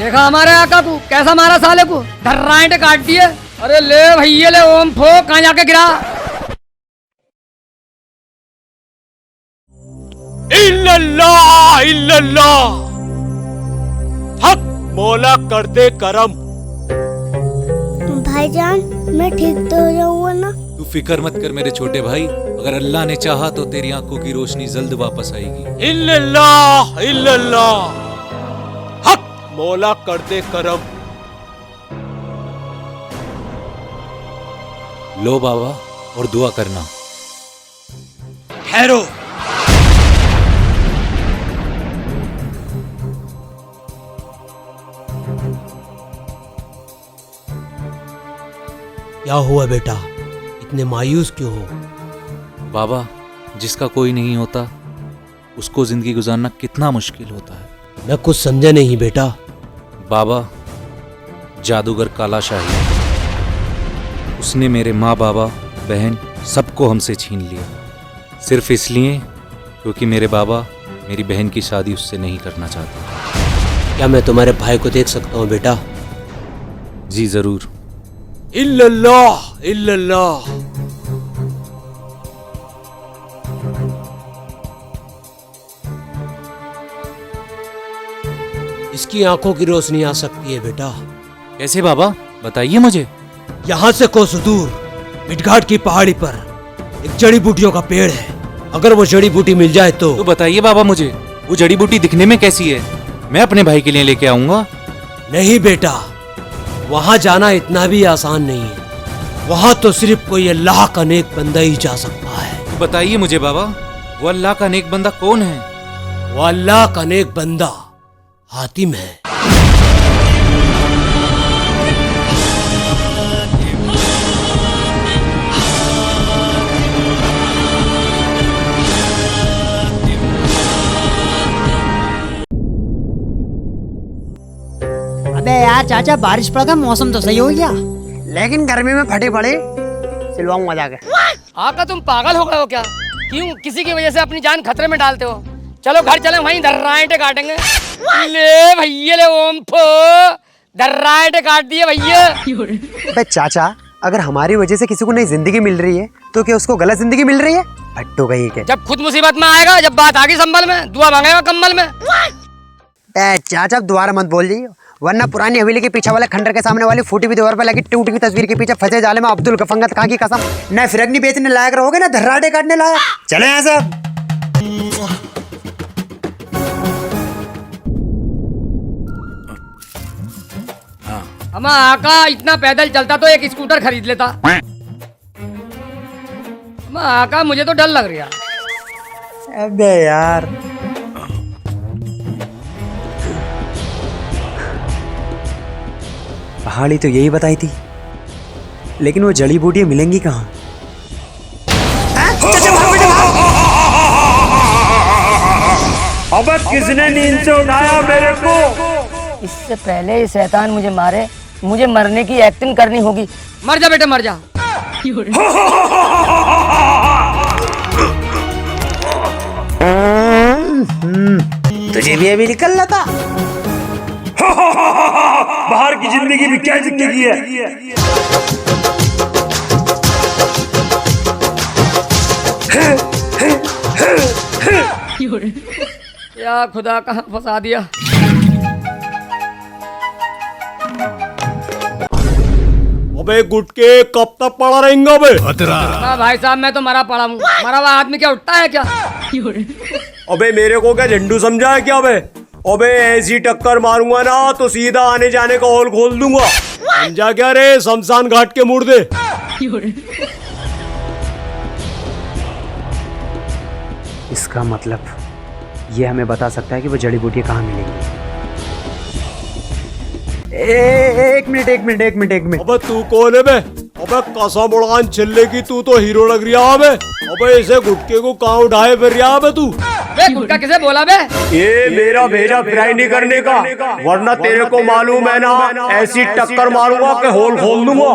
देखा हमारे आका को कैसा मारा साले को, धर्राएंटे काट दिए। अरे ले भैया ले, ओम फो कहाँ जाके गिरा। इल्लल्लाह इल्लल्लाह, हक मौला कर दे करम। भाईजान मैं ठीक तो हो जाऊंगा ना? तू फिक्र मत कर मेरे छोटे भाई, अगर अल्लाह ने चाहा तो तेरी आंखों की रोशनी जल्द वापस आएगी। इल्लल्लाह इल्लल्लाह, हक मौला कर दे करम। लो बाबा और दुआ करना। ठहरो, क्या हुआ बेटा, इतने मायूस क्यों हो? बाबा, जिसका कोई नहीं होता उसको जिंदगी गुजारना कितना मुश्किल होता है। मैं कुछ समझा नहीं बेटा। बाबा, जादूगर काला शाही, उसने मेरे माँ बाबा बहन सबको हमसे छीन लिया, सिर्फ इसलिए क्योंकि मेरे बाबा मेरी बहन की शादी उससे नहीं करना चाहते। क्या मैं तुम्हारे भाई को देख सकता हूँ बेटा? जी जरूर। इल्लल्लाह इल्लल्लाह। इसकी आंखों की रोशनी आ सकती है बेटा। कैसे बाबा, बताइए मुझे। यहाँ से कोस दूर मिटघाट की पहाड़ी पर एक जड़ी बूटियों का पेड़ है, अगर वो जड़ी बूटी मिल जाए तो बताइए बाबा मुझे, वो जड़ी बूटी दिखने में कैसी है? मैं अपने भाई के लिए लेके आऊंगा। नहीं बेटा, वहाँ जाना इतना भी आसान नहीं है। वहाँ तो सिर्फ कोई अल्लाह का नेक बंदा ही जा सकता है। बताइए मुझे बाबा, वो अल्लाह का नेक बंदा कौन है? वो अल्लाह का नेक बंदा हातिम है। अबे यार चाचा, बारिश पड़ गया, मौसम तो सही हो गया, लेकिन गर्मी में फटे पड़े सिलवाऊंगा जाके। आका तुम पागल हो गए हो क्या? क्यों किसी की वजह से अपनी जान खतरे में डालते हो? चलो घर चले, वहीं धर्राएंटे काटेंगे। ले भैया ले, ओम फो धर्राएंटे काट दिए भैया। अबे चाचा, अगर हमारी वजह से किसी को नई जिंदगी मिल रही है तो क्या उसको गलत जिंदगी मिल रही है? भट्टो कहीं के। जब खुद मुसीबत में आएगा, जब बात आगी संभल में, दुआ मांगेगा कम्बल में। चाचा अब दोबारा मत बोल जी, वरना पुरानी हवेली के पीछे वाले खंडर के सामने वाली फूटी हुई दीवार पर लगी टूटी हुई तस्वीर के पीछे फंसे जाले में अब्दुल गफंगत खां की कसम न फिरकनी बेचने लायक रहोगे ना धर्राटे काटने लायक। चले यहाँ से। अमा आका इतना पैदल चलता तो एक स्कूटर खरीद लेता। अमा आका मुझे तो डर लग रहा। अबे यार, पहाड़ी तो यही बताई थी, लेकिन वो जड़ी बूटियां मिलेंगी कहाँ? अब किसने नींद से उठाया मेरे को? इससे पहले ये शैतान मुझे मारे, मुझे मरने की एक्टिंग करनी होगी। मर जा बेटे मर जा। तुझे भी अभी निकलना था। बाहर की जिंदगी भी क्या जिंदगी है? या खुदा कहाँ फंसा दिया। अबे गुटके कब तक पड़ा रहेंगे? अबे भाई साहब मैं तो मरा पड़ा हूँ, मरा हुआ आदमी क्या उठता है क्या? अबे मेरे को क्या झंडू समझा है क्या? अबे ऐसी टक्कर मारूंगा ना तो सीधा आने जाने का हॉल खोल दूंगा। समझा क्या रे? शमशान घाट के मुर्दे। इसका मतलब ये हमें बता सकता है कि वो जड़ी बूटियां कहाँ मिलेंगी। एक मिनट। अबे तू कौन है बे? अबे कसम उड़ान चिल्ले की, तू तो हीरो लग रहा है। अबे इसे गुटके को कहाँ उठाए फिर रहा है तू? बे गुटका किसे बोला बे? ये मेरा भेजा फ्राई नहीं करने का, वरना तेरे को मालूम है ना ऐसी टक्कर मारूंगा कि होल खोल दूंगा।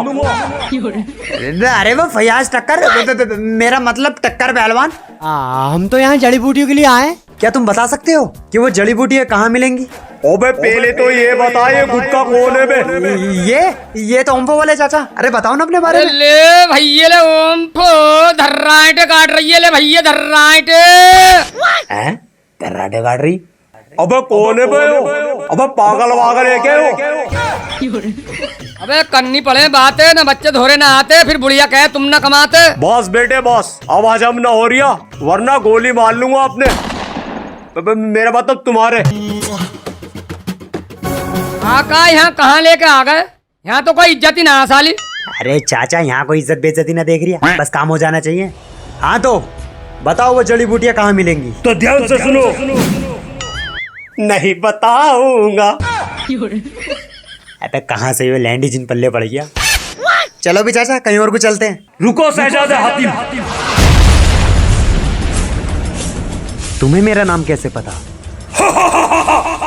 अरे वो फयाज टक्कर, मेरा मतलब टक्कर पहलवान। हम तो यहाँ जड़ी बूटियों के लिए आए। क्या तुम बता सकते हो कि वो जड़ी बूटियां कहाँ मिलेंगी? अबे पहले तो ये बता ये गुटका कौन है बे? ये तो ओम्फो वाले चाचा। अरे बताओ ना अपने बारे अरे में। ले भैया ले ओम फो धर्राटे काट रही है ले भैया धर्राटे। हैं? दर्राटे काट रही? अबे कौन है बे? अबे पागल वागल है क्या वो? अबे करनी पड़े बातें ना, बच्चे धोरे ना आते, फिर बुढ़िया कहे तुम ना कमाते। बॉस बेटे बॉस, अब हजम ना हो रिया वरना गोली मार लूंगा अपने। अबे मेरा मतलब तुम्हारे। आका यहाँ कहाँ लेके आ गए? यहाँ तो कोई इज्जत ही ना है साली। अरे चाचा यहाँ कोई इज्जत बेइज्जती ना देख रही है, बस काम हो जाना चाहिए। हाँ तो बताओ वो जड़ी बूटियाँ कहाँ मिलेंगी? तो ध्यान से सुनो। नहीं बताऊंगा। अबे कहाँ से ये लैंडी जिन पल्ले पड़ गया। चलो भी चाचा कहीं और को चलते हैं। रुको शहजादे हातिम। तुम्हें मेरा नाम कैसे पता?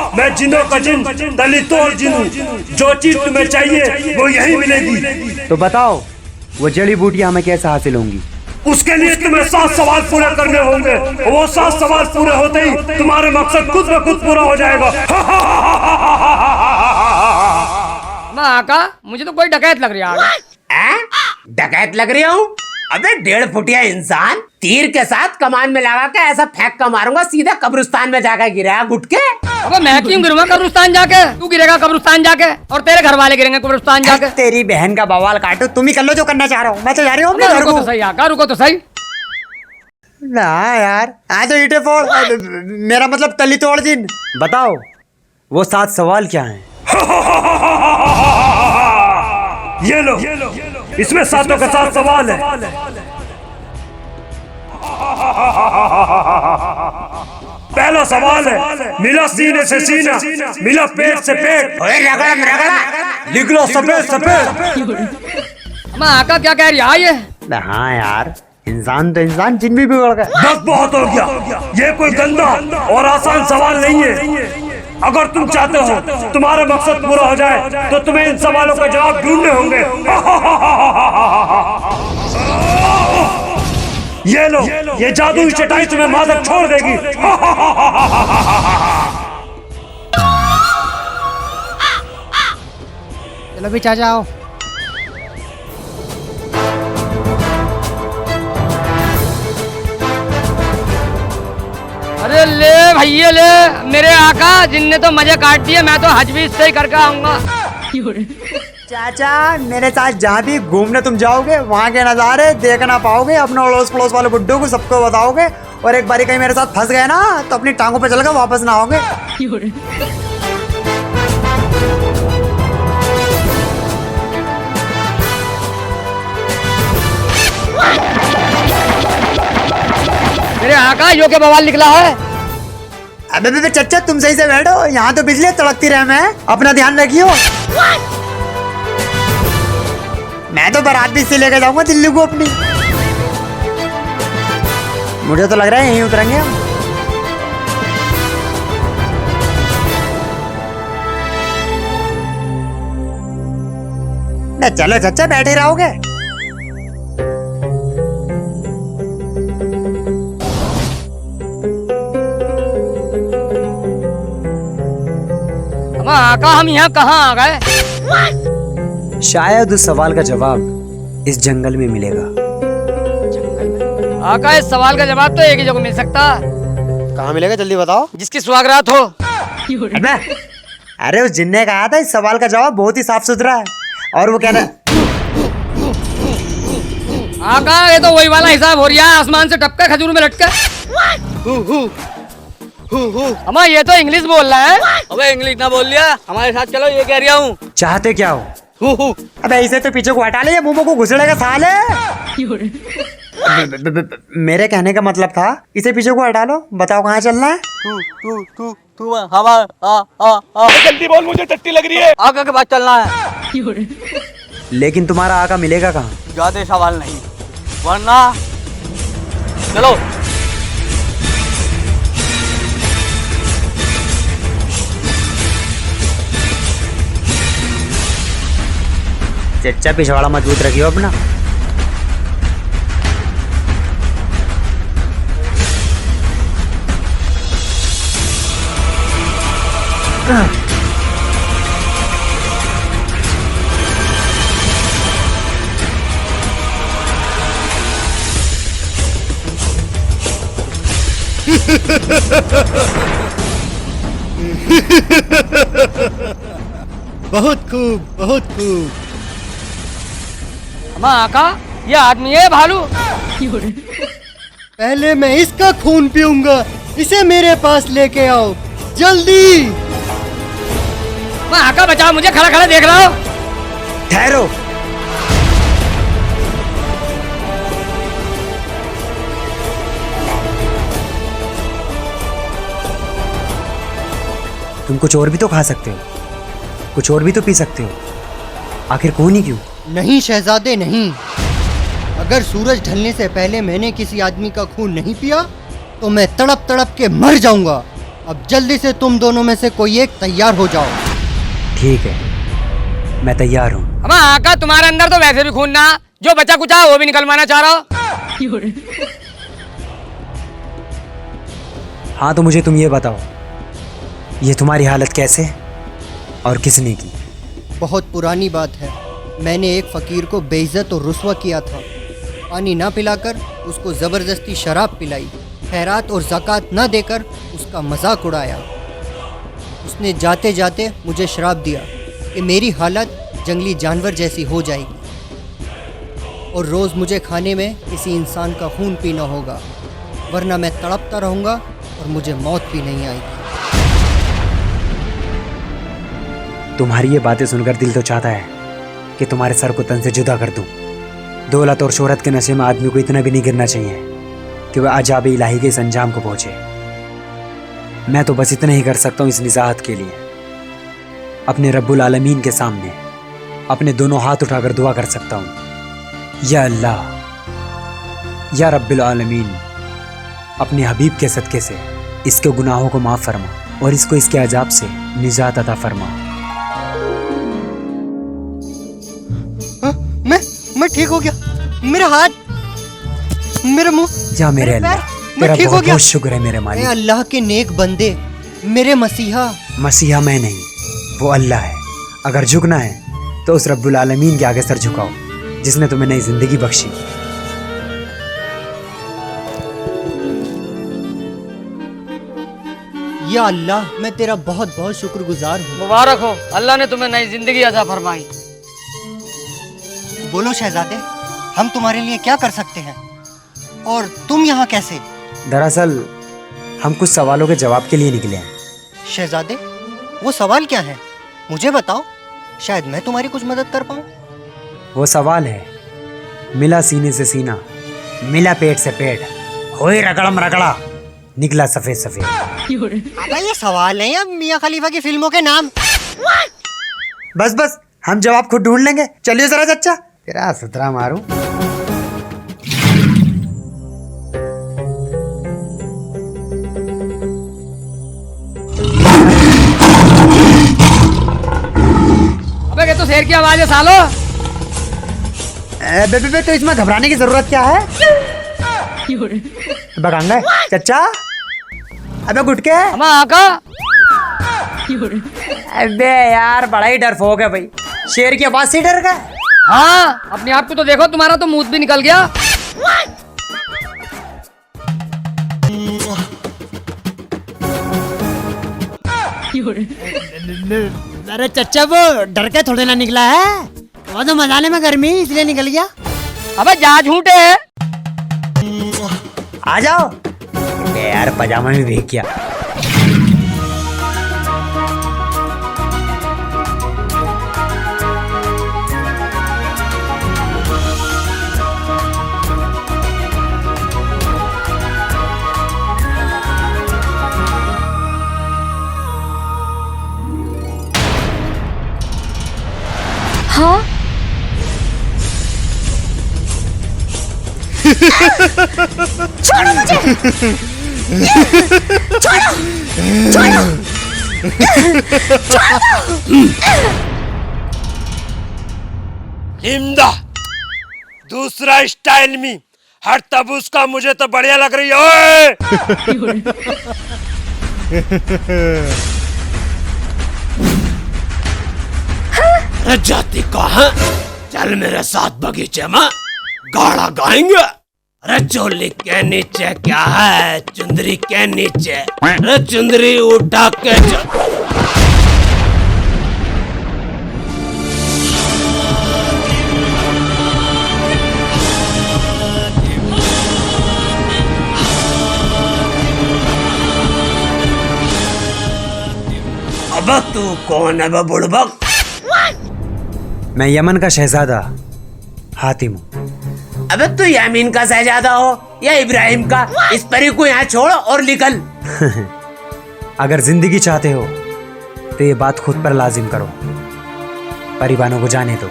मैं जिनों का जिन, दलितों और जिनू, जो चीज तुम्हें चाहिए वो यही मिलेगी। तो बताओ वो जड़ी बूटियाँ हमें कैसे हासिल होंगी? उसके लिए तुम्हें 7 सवाल पूरे करने होंगे। वो 7 सवाल पूरे होते ही तुम्हारे मकसद खुद ब खुद पूरा हो जाएगा। मैं आका मुझे तो कोई डकैत लग रही है। डकैत लग रही हूँ? अबे 1.5 फुटिया इंसान तीर के साथ कमान में लगा के ऐसा फेंक कर मारूंगा सीधा कब्रिस्तान में जाकर गिरा गुट के। अबे मैं क्यों गिरूंगा कब्रिस्तान जाके? तू गिरेगा कब्रिस्तान जाके और तेरे घर वाले गिरेंगे कब्रिस्तान जाके। तेरी बहन का बवाल काटो, तुम ही कर लो जो करना चाह रहा हूँ, मैं तो जा रही हूँ अपने घर रुको को। तो सही आका, रुको तो सही। ना यार आज तो ईटे फोड़, मेरा मतलब तली तोड़ जिन। बताओ वो 7 सवाल क्या हैं? ये लो, इसमें 7 का 7 सवाल है। पहला सवाल है, मिला सीने से सीना, मिला पेट से पेट। ओए रगड़ा रगड़ा। लिख लो सफेद सफेद। मैं आका क्या कह रही है ये? हाँ यार इंसान तो इंसान, जिन भी बिगड़ गए। बस बहुत हो गया, ये कोई गंदा और आसान सवाल नहीं है। अगर तुम चाहते हो तुम्हारा मकसद पूरा हो जाए तो तुम्हें इन सवालों का जवाब ढूंढने होंगे। ये लो, ये जादुई चटाई तुम्हें मादक छोड़ देगी। चलो भी चाचा आओ। अरे ले भैया ले, मेरे आका जिनने तो मजे काट दिए, मैं तो हज भी इससे ही करके आऊंगा। चाचा मेरे साथ जहाँ भी घूमने तुम जाओगे वहाँ के नज़ारे देख ना पाओगे, अपने अड़ोस पड़ोस वाले बुड्ढों को सबको बताओगे, और एक बारी कहीं मेरे साथ फंस गए ना तो अपनी टांगों पे चलकर वापस ना आओगे। मेरे आका यो क्या बवाल निकला है? अबे बेबे चच्चा तुम सही से बैठो, यहाँ तो बिजली तड़कती रहे। मैं अपना ध्यान रखियो। मैं तो बारात भी इससे लेकर जाऊंगा दिल्ली को अपनी। मुझे तो लग रहा है यहीं उतरेंगे हम। नहीं चलो चच्चा बैठे रहोगे। मैं आका हम यहाँ कहाँ आ गए? शायद उस सवाल का जवाब इस जंगल में मिलेगा। आका इस सवाल का जवाब तो एक ही जगह मिल सकता है। कहाँ मिलेगा जल्दी बताओ। जिसकी सुहागरात हो। अबे, अरे उस जिन्ने कहा था इस सवाल का जवाब बहुत ही साफ सुथरा है, और वो कहना आका ये तो वही वाला हिसाब हो रहा है, आसमान से टपका खजूर में लटका। अम्मा ये तो इंग्लिश बोल रहा है। अबे इंग्लिश ना बोल लिया, हमारे साथ चलो, ये कह रहा हूँ। चाहते क्या हो? अबे ऐसे तो पीछे को हटा ले, मुंह को घुसड़ेगा साले। मेरे कहने का मतलब था इसे पीछे को हटा लो। बताओ कहाँ चलना है? तू हवा जल्दी बोल, मुझे टट्टी लग रही है। आका के पास चलना है। लेकिन तुम्हारा आका मिलेगा कहाँ? ज्यादा सवाल नहीं, वरना चलो। चच्चा पिछवाड़ा मजबूत रखियो अपना। बहुत खूब, बहुत खूब। अम्मा आका, ये आदमी है भालू। पहले मैं इसका खून पीऊंगा, इसे मेरे पास लेके आओ जल्दी। अम्मा आका बचाओ मुझे, खड़ा खड़ा देख रहा हो। ठहरो। तुम कुछ और भी तो खा सकते हो, कुछ और भी तो पी सकते हो, आखिर खून ही क्यों? नहीं शहजादे नहीं, अगर सूरज ढलने से पहले मैंने किसी आदमी का खून नहीं पिया तो मैं तड़प तड़प के मर जाऊंगा। अब जल्दी से तुम दोनों में से कोई एक तैयार हो जाओ। ठीक है, मैं तैयार हूँ। अम्मा आका, तुम्हारे अंदर तो वैसे भी खून ना, जो बचा कुचा वो भी निकलवाना चाह रहा हो। हाँ तो मुझे तुम ये बताओ, ये तुम्हारी हालत कैसे और किसने की? बहुत पुरानी बात है, मैंने एक फकीर को बेइज्जत और रुस्वा किया था। पानी ना पिलाकर उसको ज़बरदस्ती शराब पिलाई, खैरात और ज़कात ना देकर उसका मजाक उड़ाया। उसने जाते जाते मुझे श्राप दिया कि मेरी हालत जंगली जानवर जैसी हो जाएगी और रोज़ मुझे खाने में किसी इंसान का खून पीना होगा, वरना मैं तड़पता रहूँगा और मुझे मौत भी नहीं आएगी। तुम्हारी ये बातें सुनकर दिल तो चाहता है कि तुम्हारे सर को तन से जुदा कर दूं। दौलत और शोहरत के नशे में आदमी को इतना भी नहीं गिरना चाहिए कि वह अजाब इलाही के इस अंजाम को पहुंचे। मैं तो बस इतना ही कर सकता हूँ इस निजात के लिए। अपने रब्बुल आलमीन के सामने अपने दोनों हाथ उठाकर दुआ कर सकता हूँ, या अल्लाह, या रब्बुल आलमीन, अपने हबीब के सदके से इसके गुनाहों को माफ़ फरमा और इसको इसके अजाब से निजात अता फरमा। मैं ठीक हो गया, मेरा हाथ, मेरा मुंह, या मेरे अल्लाह, तेरा ठीक हो बहुत गया। बहुत शुक्र है मेरे ए मालिक। अल्लाह के नेक बंदे, मेरे मसीहा। मसीहा मैं नहीं, वो अल्लाह है। अगर झुकना है तो उस रब्बुल आलमीन के आगे सर झुकाओ जिसने तुम्हें नई जिंदगी बख्शी। या अल्लाह, मैं तेरा बहुत बहुत शुक्रगुजार हूँ। मुबारक हो, अल्लाह ने तुम्हें नई जिंदगी अता फरमाई। बोलो शहजादे, हम तुम्हारे लिए क्या कर सकते हैं और तुम यहाँ कैसे? दरअसल हम कुछ सवालों के जवाब के लिए निकले हैं। शहजादे, वो सवाल क्या है, मुझे बताओ, शायद मैं तुम्हारी कुछ मदद कर पाऊँ। वो सवाल है, मिला सीने से सीना, मिला पेट से पेट, होए रगड़म रगड़ा, निकला सफेद सफेद। अबे ये सवाल है या मियाँ खलीफा की फिल्मों के नाम? बस बस, हम जवाब खुद ढूंढ लेंगे। चलिए जरा चच्चा, तेरा सुतरा मारूं। अबे ये तो शेर की आवाज है सालो। बे तो इसमें घबराने की जरूरत क्या है? बगांगा चच्चा, अबे गुटके। अम्मा आका, अबे यार बड़ा ही डरपोक है भाई, शेर की आवाज से डर गए। हाँ अपने आप को तो देखो, तुम्हारा तो मुंह भी निकल गया। अरे चच्चा, वो डर के थोड़े ना निकला है, वो तो मजाने में गर्मी इसलिए निकल गया। अबे जा झूठे है। आ जाओ। यार पजामा में भीग गया। हाँ, छोड़ो मुझे, छोड़ो, छोड़ो, हिमदा दूसरा स्टाइल में हर तब उसका मुझे तो बढ़िया लग रही है। ओए अरे जाती कहाँ? चल मेरे साथ बगीचे में गाड़ा गाएंगे। अरे चोली के नीचे क्या है, चुंदरी के नीचे। अरे चुंदरी उठा के अब तू कौन है बुड़बक? मैं यमन का शहजादा हातिम हूँ। अबे तू यामीन का शहजादा हो या इब्राहिम का? इस परी को यहाँ छोड़ और निकल। अगर जिंदगी चाहते हो तो ये बात खुद पर लाजिम करो, परिवानों को जाने दो।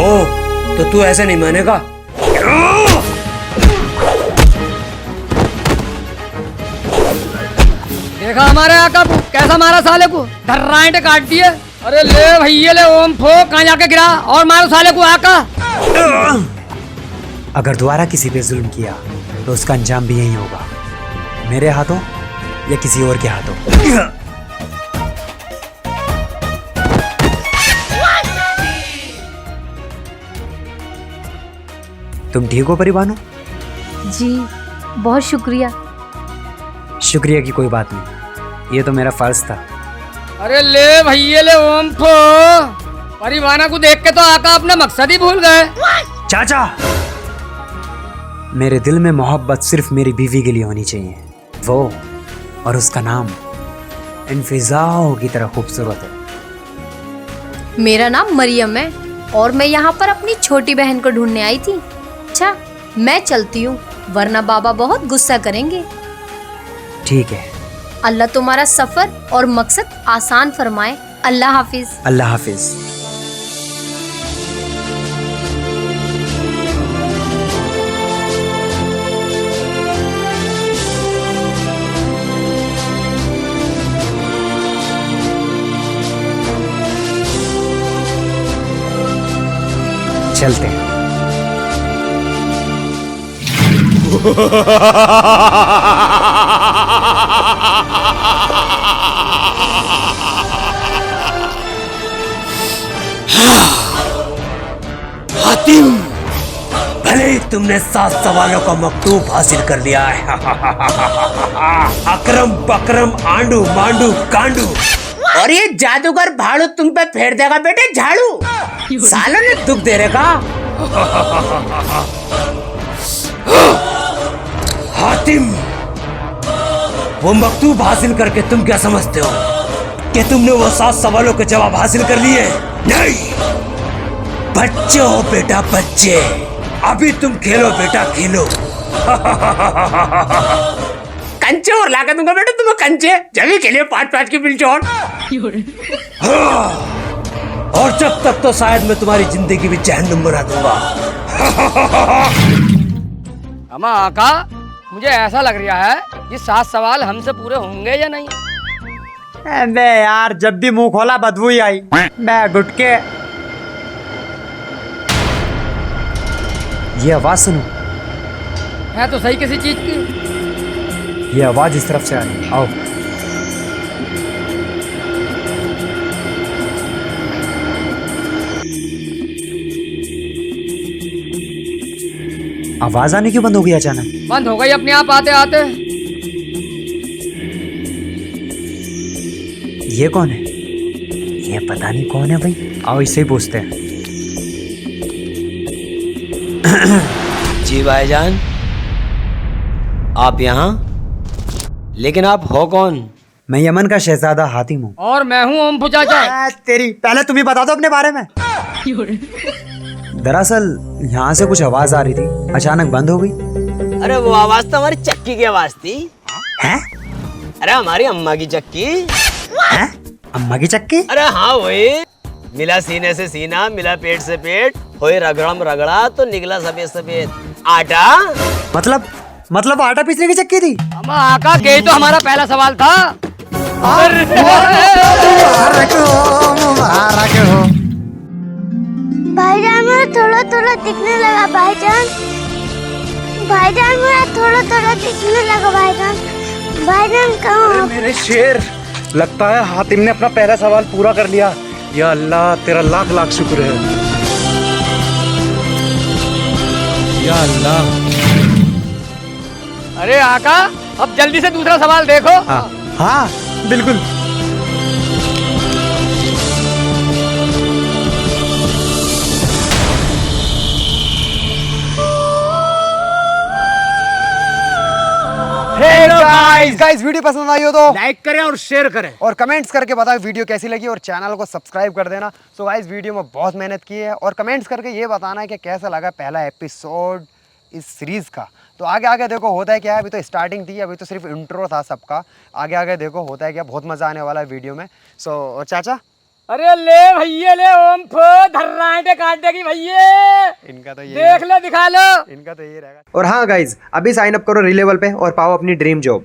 ओ तो तू ऐसे नहीं मानेगा? देखा हमारे आका को कैसा मारा साले को, धर्राएंटे काट दिए। अरे ले भैया ले, ओम फो कहाँ जाके गिरा, और मारो साले को आका। अगर दोबारा किसी पे जुल्म किया तो उसका अंजाम भी यही होगा, मेरे हाथों या किसी और के हाथों। तुम ठीक हो परिवानो? जी बहुत शुक्रिया। शुक्रिया की कोई बात नहीं, ये तो मेरा फर्ज था। अरे ले भैया ले, ओम फो परिवाना को देख के तो आका अपना मकसद ही भूल गए। चाचा, मेरे दिल में मोहब्बत सिर्फ मेरी बीवी के लिए होनी चाहिए, वो और उसका नाम इन फिजाओं की तरह खूबसूरत है। मेरा नाम मरियम है और मैं यहाँ पर अपनी छोटी बहन को ढूंढने आई थी। अच्छा मैं चलती हूँ, वरना बाबा बहुत गुस्सा करेंगे। ठीक है। अल्लाह तुम्हारा सफर और मकसद आसान फरमाए। अल्लाह हाफिज। अल्लाह हाफिज। चलते हैं। हातिम, भले ही तुमने 7 सवालों का मकतूब हासिल कर लिया है। अकरम बकरम आंडू मांडू कांडू, और ये जादूगर भाड़ू तुम पे फेर देगा बेटे झाड़ू। सालों ने दुख दे रेगा। हातिम, वो मकतूब हासिल करके तुम क्या समझते हो कि तुमने वो 7 सवालों के जवाब हासिल कर लिए? नहीं, बच्चे हो बेटा बच्चे, अभी तुम खेलो बेटा खेलो। कंचे और लाके दूंगा बेटा तुम्हें, कंचे जब भी खेलिए 5-5 की बिल चोट। और जब तक तो शायद मैं तुम्हारी जिंदगी भी जहन्नुम बना दूंगा। अम्मा आका, मुझे ऐसा लग रहा है ये 7 सवाल हमसे पूरे होंगे या नहीं। अबे यार, जब भी मुंह खोला बदबू ही आई। मैं गुटके, ये आवाज सुनो। है तो सही किसी चीज की। ये आवाज इस तरफ से आ रही है, आओ। आवाज आने क्यों बंद हो गई अचानक? बंद हो गई अपने आप आते आते। ये कौन है? ये पता नहीं कौन है भाई, आओ इससे ही पूछते हैं। जी भाईजान, आप यहाँ? लेकिन आप हो कौन? मैं यमन का शहजादा हातिम हूँ। और मैं हूँ ओम चाचा। तेरी, पहले तुम ही बता दो अपने बारे में। दरअसल यहाँ से कुछ आवाज आ रही थी, अचानक बंद हो गई। अरे वो आवाज तो हमारी चक्की की आवाज थी। हैं? अरे हमारी अम्मा की चक्की। हैं? अम्मा की चक्की? अरे हाँ वही, मिला सीने से सीना, मिला पेट से पेट, होए रगड़म रगड़ा तो निकला सफेद सफेद आटा। मतलब आटा पीसने की चक्की थी? अम्मा आका, यही तो हमारा पहला सवाल था। भाईजान मुझे थोड़ा थोड़ा दिखने लगा भाईजान। भाईजान मुझे थोड़ा थोड़ा दिखने लगा भाईजान। भाईजान कहाँ? मेरे शेर, लगता है हातिम ने अपना पहला सवाल पूरा कर लिया। या अल्लाह, तेरा लाख लाख शुक्र है। या अल्लाह। अरे आका, अब जल्दी से दूसरा सवाल देखो। हाँ बिल्कुल। गाइस वीडियो पसंद आई हो तो लाइक करें और शेयर करें और कमेंट्स करके बताओ वीडियो कैसी लगी और चैनल को सब्सक्राइब कर देना। सो गाइस वीडियो में बहुत मेहनत की है और कमेंट्स करके ये बताना है कि कैसा लगा पहला एपिसोड इस सीरीज़ का। तो आगे आगे देखो होता है क्या है, अभी तो स्टार्टिंग थी, अभी तो सिर्फ इंट्रो था सबका। आगे आगे देखो होता है क्या, बहुत मज़ा आने वाला है वीडियो में। सो और चाचा, अरे ले भैया ले, ओम फो धर्राटे काट देगी भैया। इनका तो ये देख लो, दिखा लो। इनका तो ये रहेगा। और हाँ गाइज, अभी साइन अप करो रिलेवल पे और पाओ अपनी ड्रीम जॉब।